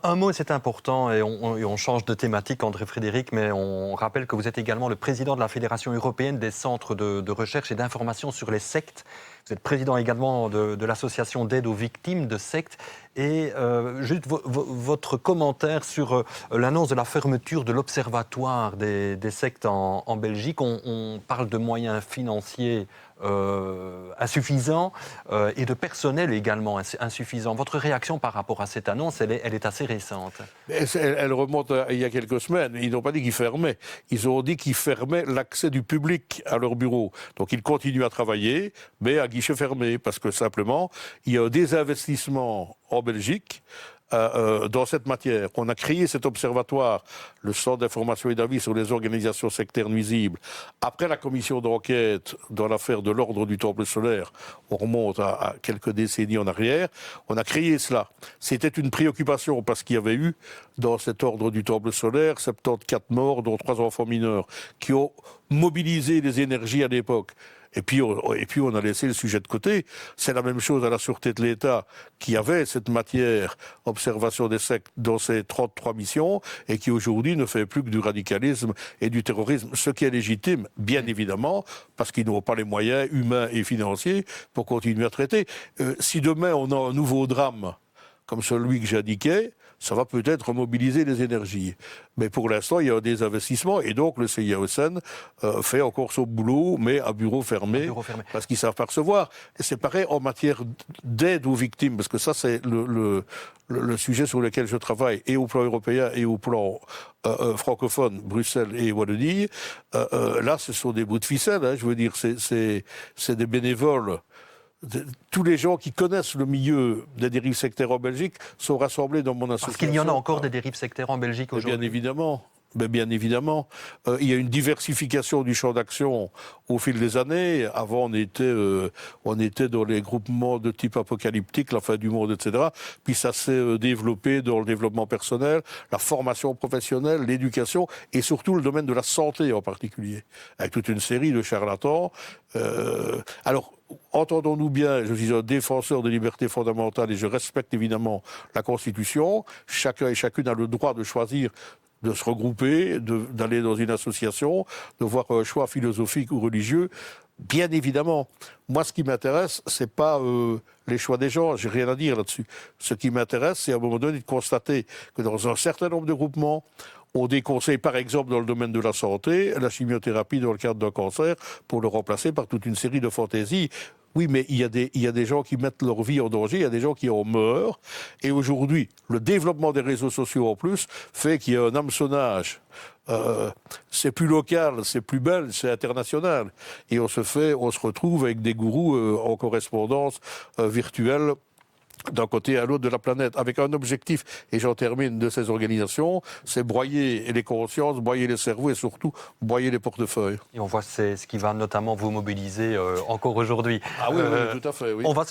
Un mot, c'est important, et on change de thématique, André-Frédéric, mais on rappelle que vous êtes également le président de la Fédération européenne des centres de recherche et d'information sur les sectes. Vous êtes président également de l'association d'aide aux victimes de sectes. Et juste votre commentaire sur l'annonce de la fermeture de l'Observatoire des sectes en Belgique. On parle de moyens financiers insuffisants et de personnel également insuffisant. Votre réaction par rapport à cette annonce, elle est assez récente. Elle remonte à il y a quelques semaines. Ils n'ont pas dit qu'ils fermaient. Ils ont dit qu'ils fermaient l'accès du public à leur bureau. Donc ils continuent à travailler, mais à guichet fermé, parce que simplement, il y a des investissements en Belgique dans cette matière. On a créé cet observatoire, le Centre d'information et d'avis sur les organisations sectaires nuisibles. Après la commission d'enquête dans l'affaire de l'ordre du Temple solaire, on remonte à quelques décennies en arrière, on a créé cela. C'était une préoccupation parce qu'il y avait eu, dans cet ordre du Temple solaire, 74 morts, dont 3 enfants mineurs, qui ont mobilisé les énergies à l'époque. Et puis on a laissé le sujet de côté. C'est la même chose à la Sûreté de l'État, qui avait cette matière, observation des sectes, dans ses 33 missions, et qui aujourd'hui ne fait plus que du radicalisme et du terrorisme, ce qui est légitime, bien évidemment, parce qu'ils n'ont pas les moyens humains et financiers pour continuer à traiter. Si demain on a un nouveau drame, comme celui que j'indiquais, ça va peut-être mobiliser les énergies. Mais pour l'instant, il y a des investissements, et donc le CIAOSN fait encore son boulot, mais à bureau fermé, parce qu'ils savent pas recevoir. Et c'est pareil en matière d'aide aux victimes, parce que ça, c'est le sujet sur lequel je travaille, et au plan européen et au plan francophone, Bruxelles et Wallonie. Là, ce sont des bouts de ficelle, hein, je veux dire, c'est des bénévoles. Tous les gens qui connaissent le milieu des dérives sectaires en Belgique sont rassemblés dans mon association. Parce qu'il y en a encore des dérives sectaires en Belgique aujourd'hui. Bien évidemment. Mais bien évidemment, il y a une diversification du champ d'action au fil des années. Avant, on était dans les groupements de type apocalyptique, la fin du monde, etc. Puis ça s'est développé dans le développement personnel, la formation professionnelle, l'éducation et surtout le domaine de la santé en particulier, avec toute une série de charlatans. Alors, entendons-nous bien, je suis un défenseur des libertés fondamentales et je respecte évidemment la Constitution. Chacun et chacune a le droit de choisir de se regrouper, d'aller dans une association, de voir un choix philosophique ou religieux. Bien évidemment. Moi, ce qui m'intéresse, c'est pas les choix des gens, j'ai rien à dire là-dessus. Ce qui m'intéresse, c'est à un moment donné de constater que dans un certain nombre de groupements, on déconseille, par exemple, dans le domaine de la santé, la chimiothérapie dans le cadre d'un cancer, pour le remplacer par toute une série de fantaisies. Oui, mais il y a des gens qui mettent leur vie en danger, il y a des gens qui en meurent. Et aujourd'hui, le développement des réseaux sociaux en plus fait qu'il y a un hameçonnage. C'est plus local, c'est plus belge, c'est international. Et on se retrouve avec des gourous en correspondance virtuelle d'un côté à l'autre de la planète, avec un objectif, et j'en termine, de ces organisations, c'est broyer les consciences, broyer les cerveaux et surtout broyer les portefeuilles. Et on voit c'est ce qui va notamment vous mobiliser encore aujourd'hui. Ah oui, oui, tout à fait, oui. On va